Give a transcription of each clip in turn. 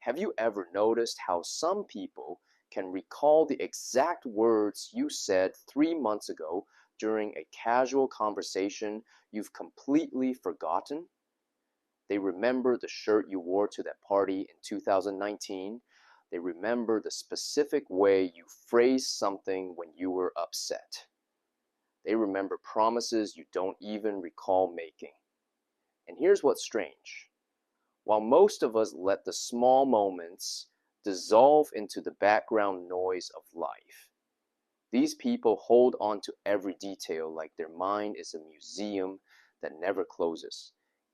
Have you ever noticed how some people can recall the exact words you said 3 months ago during a casual conversation you've completely forgotten? They remember the shirt you wore to that party in 2019. They remember the specific way you phrased something when you were upset. They remember promises you don't even recall making. And here's what's strange. While most of us let the small moments dissolve into the background noise of life, these people hold on to every detail like their mind is a museum that never closes,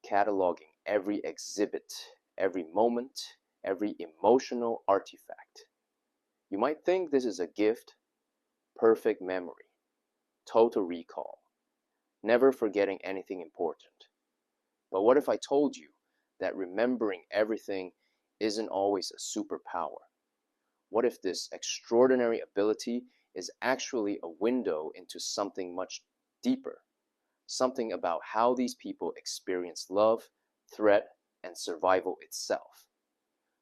cataloging every exhibit, every moment, every emotional artifact. You might think this is a gift, perfect memory, total recall, never forgetting anything important. But what if I told you that remembering everything isn't always a superpower? What if this extraordinary ability is actually a window into something much deeper? Something about how these people experience love, threat, and survival itself.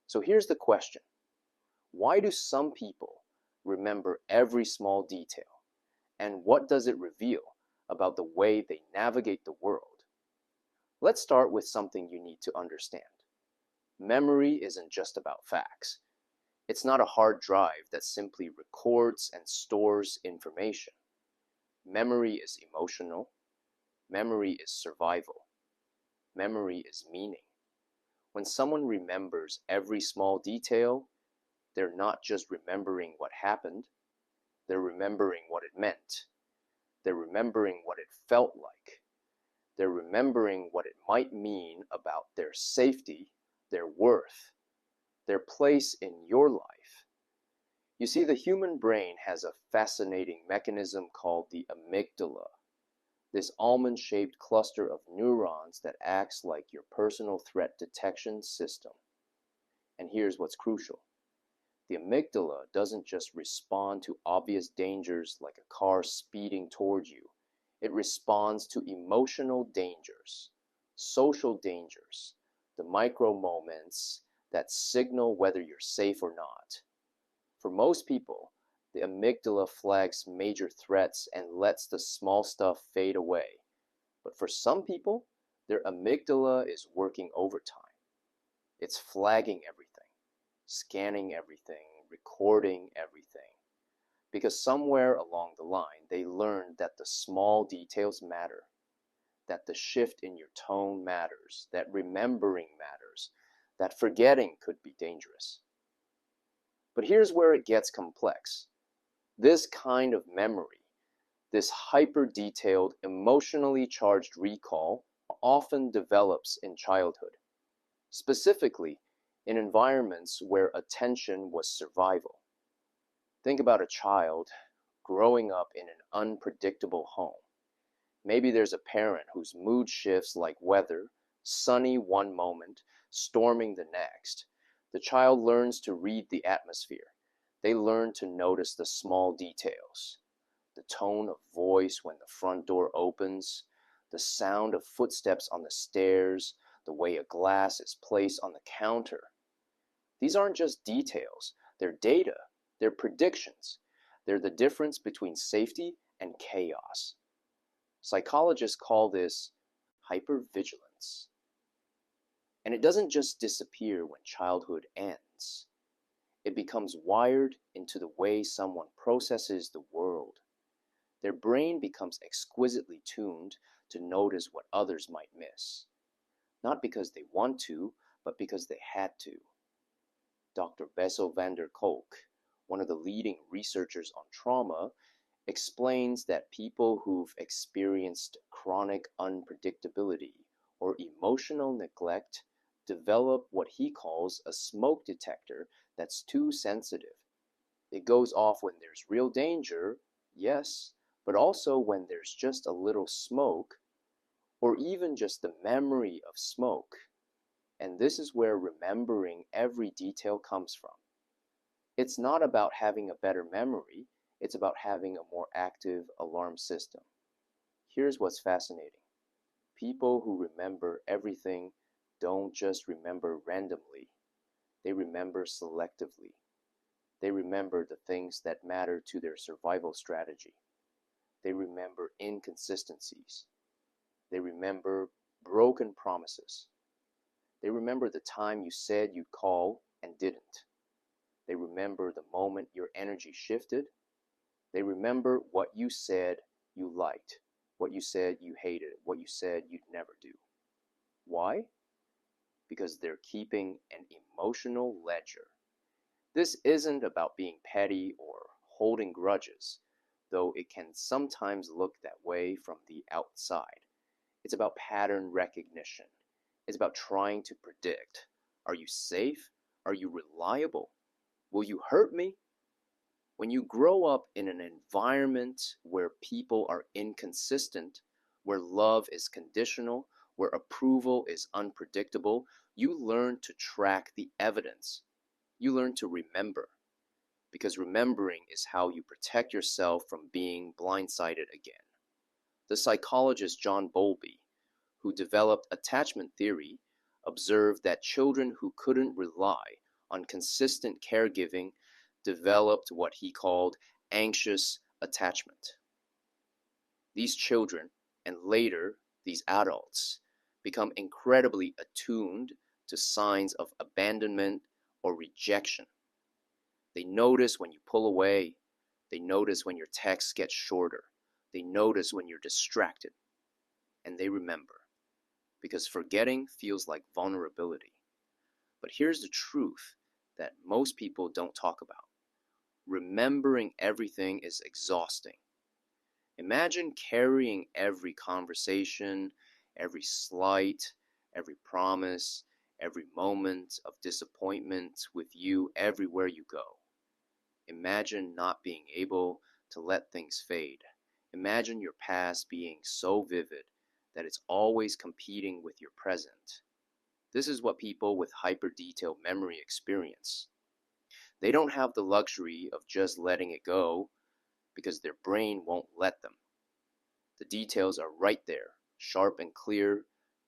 So here's the question. Why do some people remember every small detail? And what does it reveal about the way they navigate the world? Let's start with something you need to understand. Memory isn't just about facts. It's not a hard drive that simply records and stores information. Memory is emotional. Memory is survival. Memory is meaning. When someone remembers every small detail, they're not just remembering what happened, they're remembering what it meant. They're remembering what it felt like. They're remembering what it might mean about their safety, their worth, their place in your life. You see, the human brain has a fascinating mechanism called the amygdala, this almond-shaped cluster of neurons that acts like your personal threat detection system. And here's what's crucial. The amygdala doesn't just respond to obvious dangers like a car speeding towards you. It responds to emotional dangers, social dangers, the micro moments that signal whether you're safe or not. For most people, the amygdala flags major threats and lets the small stuff fade away. But for some people, their amygdala is working overtime. It's flagging everything, scanning everything, recording everything. Because somewhere along the line, they learned that the small details matter, that the shift in your tone matters, that remembering matters, that forgetting could be dangerous. But here's where it gets complex. This kind of memory, this hyper-detailed, emotionally charged recall, often develops in childhood, specifically in environments where attention was survival. Think about a child growing up in an unpredictable home. Maybe there's a parent whose mood shifts like weather, sunny one moment, storming the next. The child learns to read the atmosphere. They learn to notice the small details. The tone of voice when the front door opens, the sound of footsteps on the stairs, the way a glass is placed on the counter. These aren't just details, they're data. They're predictions. They're the difference between safety and chaos. Psychologists call this hyper-vigilance. And it doesn't just disappear when childhood ends. It becomes wired into the way someone processes the world. Their brain becomes exquisitely tuned to notice what others might miss. Not because they want to, but because they had to. Dr. Bessel van der Kolk, one of the leading researchers on trauma, explains that people who've experienced chronic unpredictability or emotional neglect develop what he calls a smoke detector that's too sensitive. It goes off when there's real danger, yes, but also when there's just a little smoke, or even just the memory of smoke. And this is where remembering every detail comes from. It's not about having a better memory, it's about having a more active alarm system. Here's what's fascinating. People who remember everything don't just remember randomly. They remember selectively. They remember the things that matter to their survival strategy. They remember inconsistencies. They remember broken promises. They remember the time you said you'd call and didn't. They remember the moment your energy shifted. They remember what you said you liked, what you said you hated, what you said you'd never do. Why? Because they're keeping an emotional ledger. This isn't about being petty or holding grudges, though it can sometimes look that way from the outside. It's about pattern recognition. It's about trying to predict. Are you safe? Are you reliable? Will you hurt me? When you grow up in an environment where people are inconsistent, where love is conditional, where approval is unpredictable, you learn to track the evidence. You learn to remember, because remembering is how you protect yourself from being blindsided again. The psychologist John Bowlby, who developed attachment theory, observed that children who couldn't rely on consistent caregiving developed what he called anxious attachment. These children, and later these adults, become incredibly attuned to signs of abandonment or rejection. They notice when you pull away. They notice when your texts get shorter. They notice when you're distracted. And they remember, because forgetting feels like vulnerability. But here's the truth that most people don't talk about. Remembering everything is exhausting. Imagine carrying every conversation, every slight, every promise, every moment of disappointment with you everywhere you go. Imagine not being able to let things fade. Imagine your past being so vivid that it's always competing with your present. This is what people with hyper-detailed memory experience. They don't have the luxury of just letting it go because their brain won't let them. The details are right there, sharp and clear,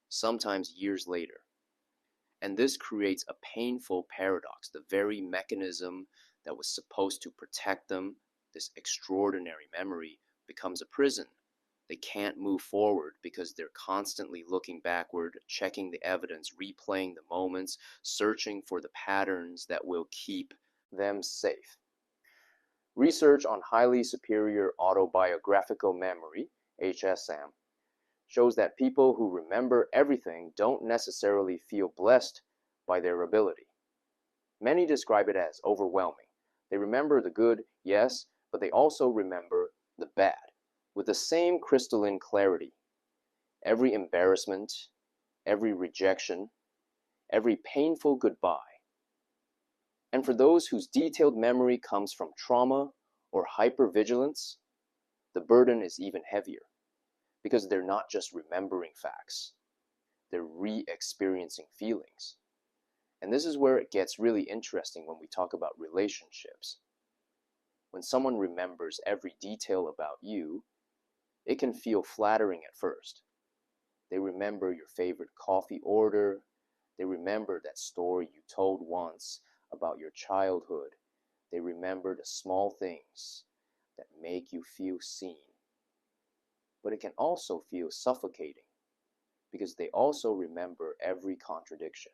sometimes years later. And this creates a painful paradox. The very mechanism that was supposed to protect them, this extraordinary memory, becomes a prison. They can't move forward because they're constantly looking backward, checking the evidence, replaying the moments, searching for the patterns that will keep them safe. Research on highly superior autobiographical memory, HSM, shows that people who remember everything don't necessarily feel blessed by their ability. Many describe it as overwhelming. They remember the good, yes, but they also remember the bad with the same crystalline clarity. Every embarrassment, every rejection, every painful goodbye. And for those whose detailed memory comes from trauma or hypervigilance, the burden is even heavier because they're not just remembering facts, they're re-experiencing feelings. And this is where it gets really interesting when we talk about relationships. When someone remembers every detail about you, it can feel flattering at first. They remember your favorite coffee order. They remember that story you told once about your childhood. They remember the small things that make you feel seen. But it can also feel suffocating because they also remember every contradiction.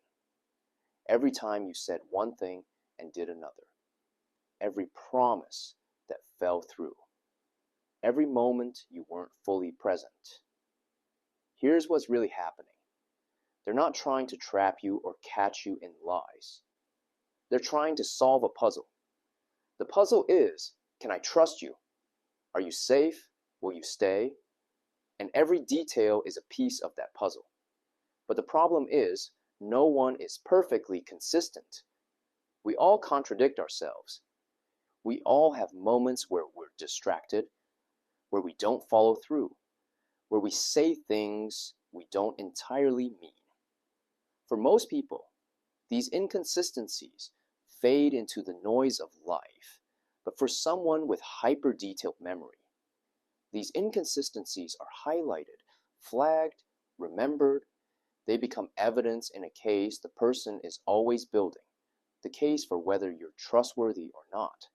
Every time you said one thing and did another. Every promise that fell through. Every moment you weren't fully present. Here's what's really happening. They're not trying to trap you or catch you in lies. They're trying to solve a puzzle. The puzzle is, can I trust you? Are you safe? Will you stay? And every detail is a piece of that puzzle. But the problem is, no one is perfectly consistent. We all contradict ourselves. We all have moments where we're distracted, where we don't follow through, where we say things we don't entirely mean. For most people, these inconsistencies fade into the noise of life. But for someone with hyper-detailed memory, these inconsistencies are highlighted, flagged, remembered. They become evidence in a case the person is always building, the case for whether you're trustworthy or not.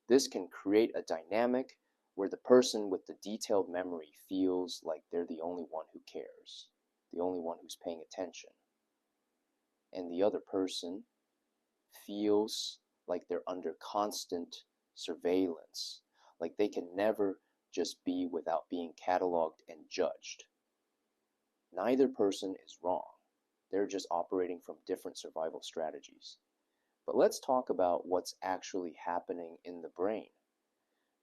This can create a dynamic where the person with the detailed memory feels like they're the only one who cares, the only one who's paying attention, and the other person feels like they're under constant surveillance, like they can never just be without being cataloged and judged. Neither person is wrong. They're just operating from different survival strategies. But let's talk about what's actually happening in the brain,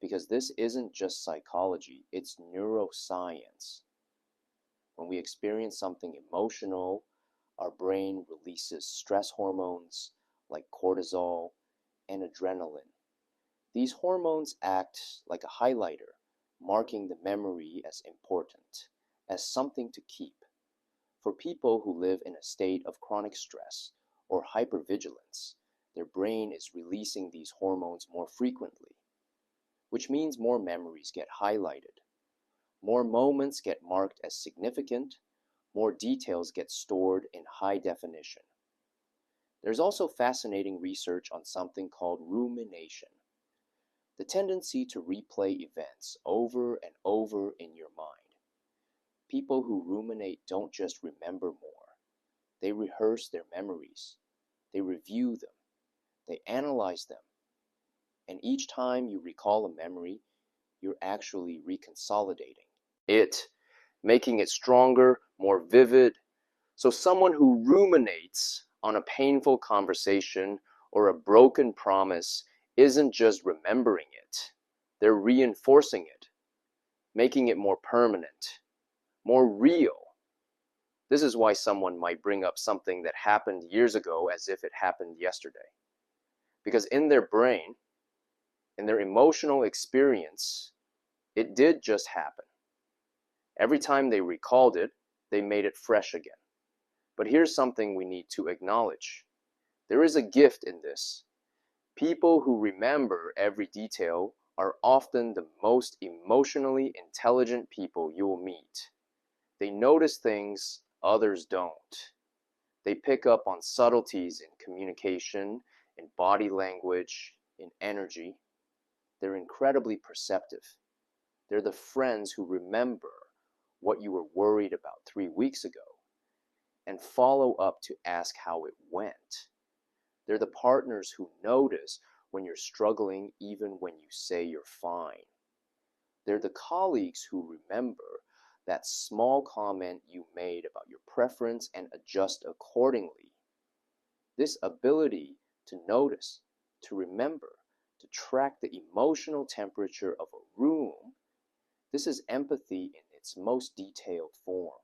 because this isn't just psychology, it's neuroscience. When we experience something emotional, our brain releases stress hormones like cortisol and adrenaline. These hormones act like a highlighter, marking the memory as important, as something to keep. For people who live in a state of chronic stress or hypervigilance, their brain is releasing these hormones more frequently, which means more memories get highlighted. More moments get marked as significant, more details get stored in high definition. There's also fascinating research on something called rumination, the tendency to replay events over and over in your mind. People who ruminate don't just remember more, they rehearse their memories, they review them, they analyze them, and each time you recall a memory, you're actually reconsolidating it, making it stronger, more vivid. So someone who ruminates on a painful conversation or a broken promise isn't just remembering it, they're reinforcing it, making it more permanent, more real. This is why someone might bring up something that happened years ago as if it happened yesterday. Because in their brain, in their emotional experience, it did just happen. Every time they recalled it, they made it fresh again. But here's something we need to acknowledge. There is a gift in this. People who remember every detail are often the most emotionally intelligent people you will meet. They notice things others don't. They pick up on subtleties in communication, in body language, in energy. They're incredibly perceptive. They're the friends who remember what you were worried about 3 weeks ago and follow up to ask how it went. They're the partners who notice when you're struggling even when you say you're fine. They're the colleagues who remember that small comment you made about your preference and adjust accordingly. This ability to notice, to remember, to track the emotional temperature of a room, this is empathy in its most detailed form.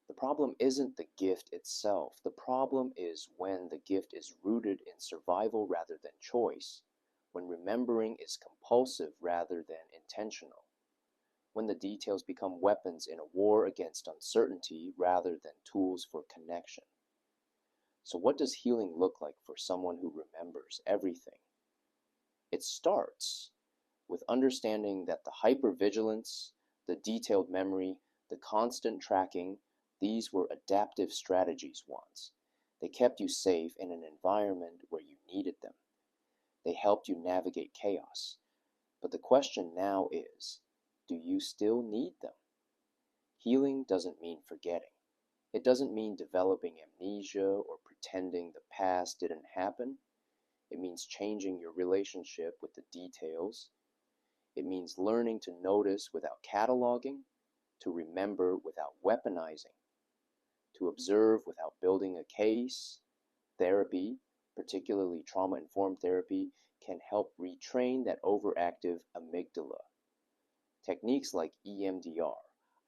The problem isn't the gift itself. The problem is when the gift is rooted in survival rather than choice, when remembering is compulsive rather than intentional, when the details become weapons in a war against uncertainty rather than tools for connection. So what does healing look like for someone who remembers everything? It starts with understanding that the hypervigilance, the detailed memory, the constant tracking, these were adaptive strategies once. They kept you safe in an environment where you needed them. They helped you navigate chaos. But the question now is, do you still need them? Healing doesn't mean forgetting. It doesn't mean developing amnesia or pretending the past didn't happen. It means changing your relationship with the details. It means learning to notice without cataloging, to remember without weaponizing, to observe without building a case. Therapy, particularly trauma-informed therapy, can help retrain that overactive amygdala. Techniques like EMDR,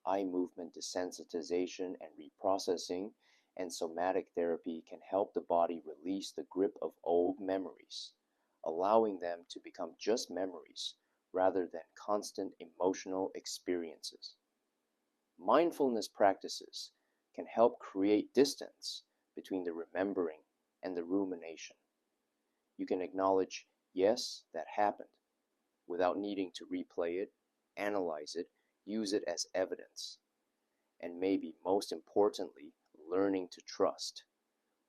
eye movement desensitization and reprocessing, and somatic therapy can help the body release the grip of old memories, allowing them to become just memories rather than constant emotional experiences. Mindfulness practices can help create distance between the remembering and the rumination. You can acknowledge, yes, that happened, without needing to replay it, analyze it, use it as evidence, and maybe most importantly, learning to trust.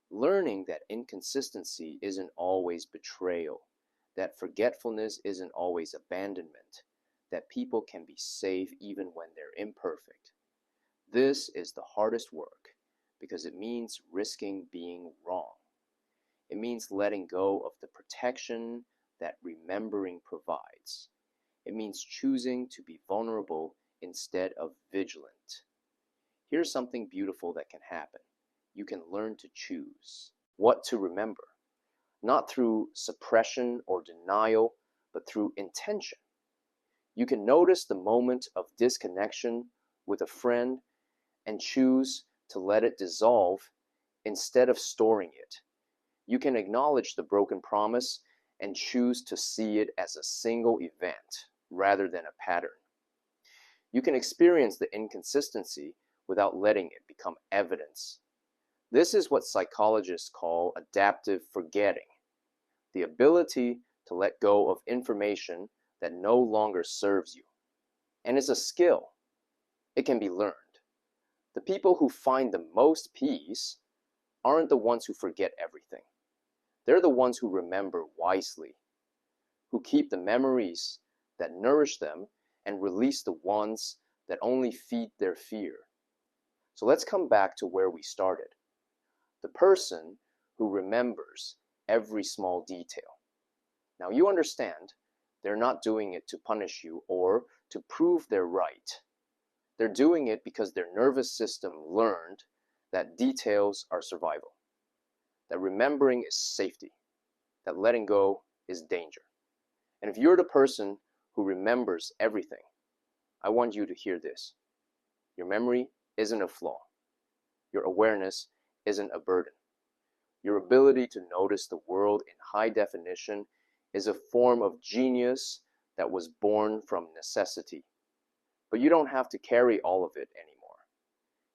Learning that inconsistency isn't always betrayal, that forgetfulness isn't always abandonment, that people can be safe even when they're imperfect. This is the hardest work because it means risking being wrong. It means letting go of the protection that remembering provides. It means choosing to be vulnerable instead of vigilant. Here's something beautiful that can happen. You can learn to choose what to remember, not through suppression or denial, but through intention. You can notice the moment of disconnection with a friend and choose to let it dissolve instead of storing it. You can acknowledge the broken promise and choose to see it as a single event rather than a pattern. You can experience the inconsistency without letting it become evidence. This is what psychologists call adaptive forgetting, the ability to let go of information that no longer serves you. And it's a skill. It can be learned. The people who find the most peace aren't the ones who forget everything. They're the ones who remember wisely, who keep the memories that nourish them and release the ones that only feed their fear. So let's come back to where we started. The person who remembers every small detail. Now you understand, they're not doing it to punish you or to prove they're right. They're doing it because their nervous system learned that details are survival, that remembering is safety, that letting go is danger. And if you're the person who remembers everything, I want you to hear this. Your memory isn't a flaw. Your awareness isn't a burden. Your ability to notice the world in high definition is a form of genius that was born from necessity. But you don't have to carry all of it anymore.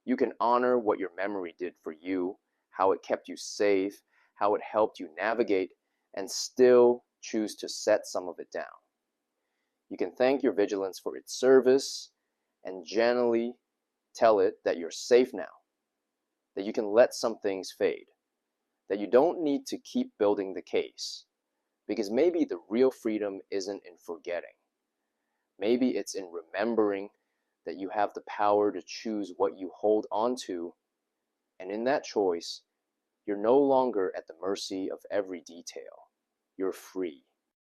You can honor what your memory did for you, how it kept you safe, how it helped you navigate, and still choose to set some of it down. You can thank your vigilance for its service and gently tell it that you're safe now, that you can let some things fade, that you don't need to keep building the case, because maybe the real freedom isn't in forgetting. Maybe it's in remembering that you have the power to choose what you hold on to, and in that choice, you're no longer at the mercy of every detail. You're free.